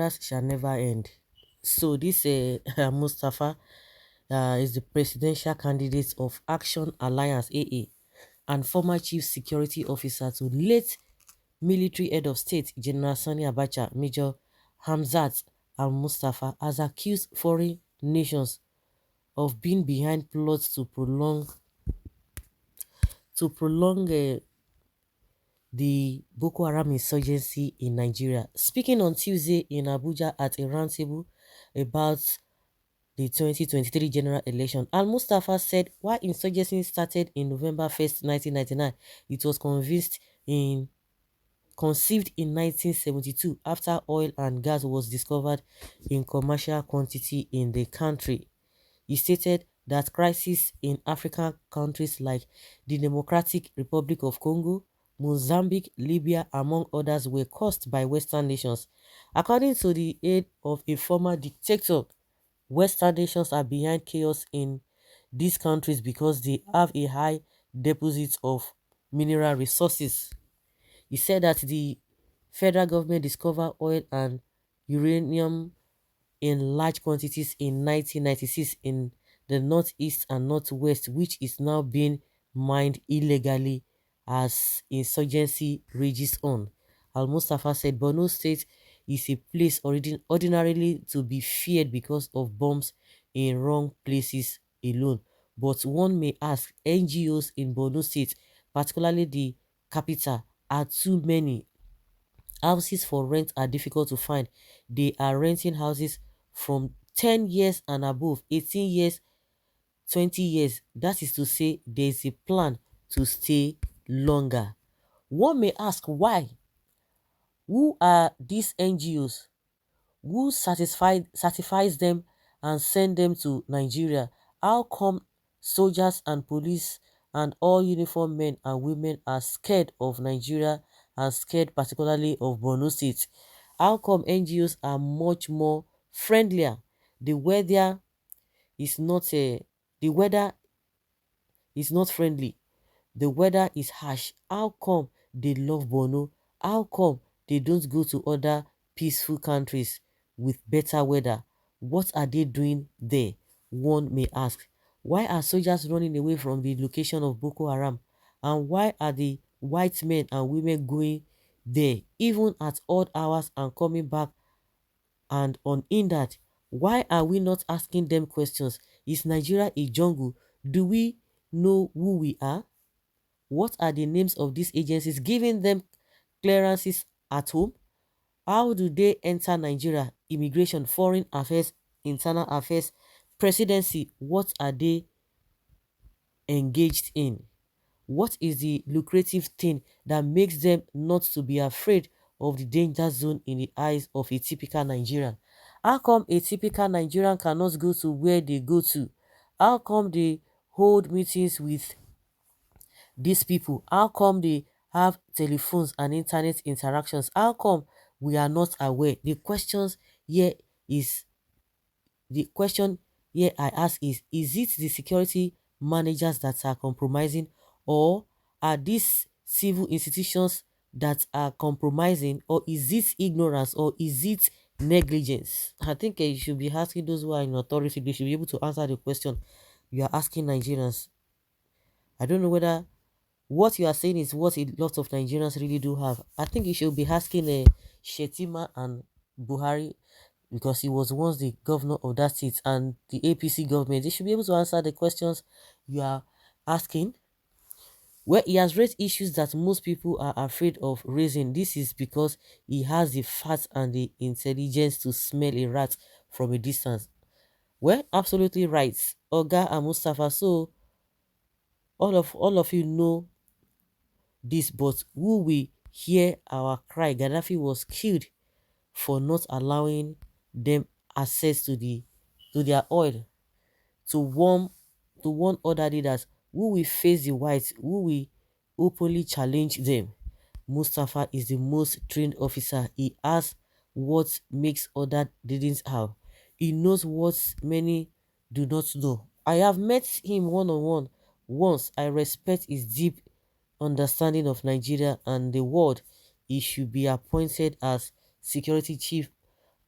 borders shall never end. So this Mustafa is the presidential candidate of Action Alliance AA and former chief security officer to late military head of state General Sani Abacha, Major Hamzat al-Mustafa has accused foreign nations of being behind plots to prolong the Boko Haram insurgency in Nigeria. Speaking on Tuesday in Abuja at a roundtable about the 2023 general election, Al-Mustafa said while insurgency started in November 1st, 1999, it was conceived in 1972 after oil and gas was discovered in commercial quantity in the country. He stated that crises in African countries like the Democratic Republic of Congo, Mozambique, Libya, among others, were caused by Western nations. According to the aide of a former dictator, Western nations are behind chaos in these countries because they have a high deposit of mineral resources. He said that the federal government discovered oil and uranium in large quantities in 1996 in the northeast and northwest, which is now being mined illegally as insurgency rages on. Al-Mustafa said Borno State is a place ordinarily to be feared because of bombs in wrong places alone. But one may ask, NGOs in Borno State, particularly the capital, are too many. Houses for rent are difficult to find. They are renting houses from 10 years and above, 18 years, 20 years. That is to say, there is a plan to stay longer. One may ask why? Who are these NGOs? Who certifies them and send them to Nigeria? How come soldiers and police and all uniformed men and women are scared of Nigeria and scared particularly of Borno State? How come NGOs are much more friendlier? The weather is not the weather is not friendly. The weather is harsh. How come they love Borno? How come they don't go to other peaceful countries with better weather? What are they doing there? One may ask. Why are soldiers running away from the location of Boko Haram? And why are the white men and women going there even at odd hours and coming back and unhindered? Why are we not asking them questions? Is Nigeria a jungle? Do we know who we are? What are the names of these agencies giving them clearances at home? How do they enter Nigeria? Immigration, foreign affairs, internal affairs, presidency. What are they engaged in? What is the lucrative thing that makes them not to be afraid of the danger zone in the eyes of a typical Nigerian? How come a typical Nigerian cannot go to where they go to? How come they hold meetings with these people? How come they have telephones and internet interactions? How come we are not aware? Here is the question here I ask is it the security managers that are compromising, or are these civil institutions that are compromising, or is it ignorance, or is it negligence? I think you should be asking those who are in authority. They should be able to answer the question you are asking Nigerians. I don't know whether what you are saying is what a lot of Nigerians really do have. I think you should be asking Shetima and Buhari, because he was once the governor of that state, and the APC government. They should be able to answer the questions you are asking. Where he has raised issues that most people are afraid of raising. This is because he has the facts and the intelligence to smell a rat from a distance. Well, absolutely right, Oga and Mustafa. So all of you know this, but who will hear our cry? Gaddafi was killed for not allowing them access to their oil to warn other leaders. Who will face the whites? Who will openly challenge them? Mustafa is the most trained officer. He has what makes other didn't have. He knows what many do not know. I have met him one-on-one once. I respect his deep understanding of Nigeria and the world. He should be appointed as security chief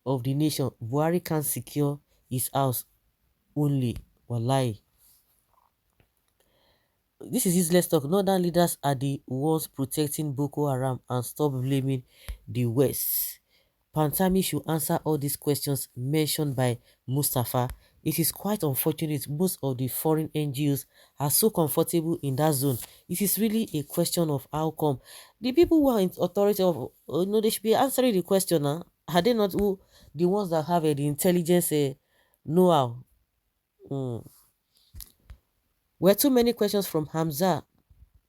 of the nation. Buhari can't secure his house only. Wallahi. This is useless talk. Northern leaders are the ones protecting Boko Haram and stop blaming the West. Pantami should answer all these questions mentioned by Mustafa. It is quite unfortunate most of the foreign NGOs are so comfortable in that zone. It is really a question of how come. The people who are in authority of, no, they should be answering the question. Huh? Are they not who, the ones that have the intelligence know-how? Mm. Were too many questions from Hamza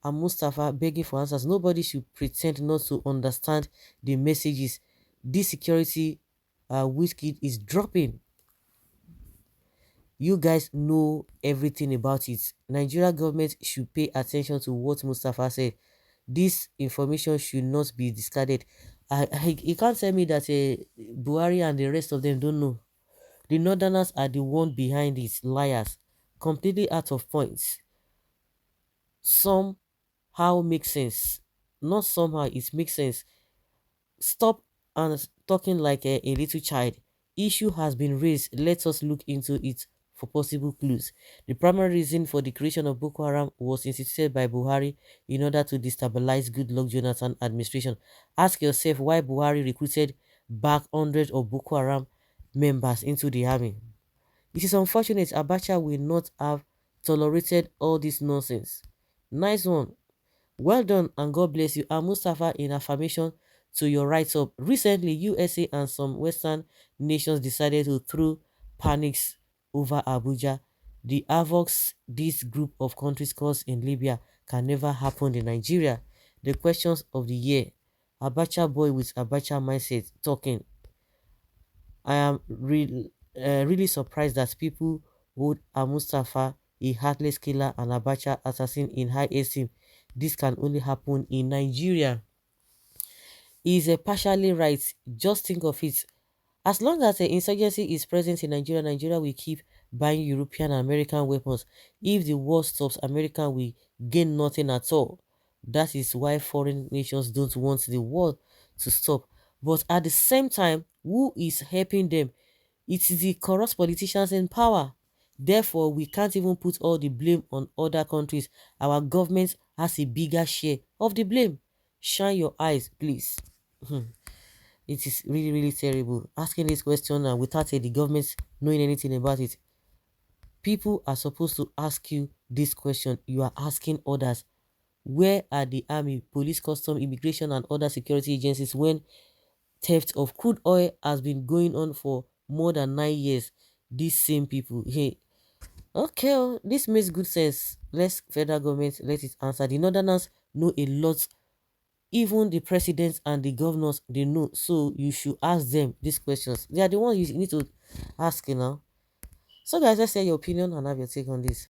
and Mustafa begging for answers. Nobody should pretend not to understand the messages. This security whiskey is dropping. You guys know everything about it. Nigeria government should pay attention to what Mustafa said. This information should not be discarded. You can't tell me that Buhari and the rest of them don't know. The Northerners are the one behind it, liars, completely out of points. Somehow makes sense. Not somehow, it makes sense. Stop and talking like a little child. Issue has been raised. Let us look into it for possible clues. The primary reason for the creation of Boko Haram was instituted by Buhari in order to destabilize Goodluck Jonathan administration. Ask yourself why Buhari recruited back hundreds of Boko Haram members into the army. It is unfortunate Abacha will not have tolerated all this nonsense. Nice one. Well done and God bless you. And Mustafa, in affirmation to your write-up, recently USA and some Western nations decided to throw panics over Abuja. The havocs this group of countries caused in Libya can never happen in Nigeria. The questions of the year. Abacha boy with Abacha mindset talking. I am really surprised that people hold Mustafa, a heartless killer, and Abacha assassin in high esteem. This can only happen in Nigeria. He is partially right. Just think of it. As long as the insurgency is present in Nigeria, Nigeria will keep buying European and American weapons. If the war stops, America will gain nothing at all. That is why foreign nations don't want the war to stop. But at the same time, who is helping them? It is the corrupt politicians in power. Therefore, we can't even put all the blame on other countries. Our government has a bigger share of the blame. Shine your eyes, please. It is really, really terrible. Asking this question without the government knowing anything about it. People are supposed to ask you this question. You are asking others. Where are the army, police, custom, immigration, and other security agencies when theft of crude oil has been going on for more than 9 years? These same people. Hey, okay, oh, this makes good sense. Let's federal government let it answer. The Northerners know a lot. Even the presidents and the governors, they know. So you should ask them these questions. They are the ones you need to ask, you know. So guys, let's hear your opinion and have your take on this.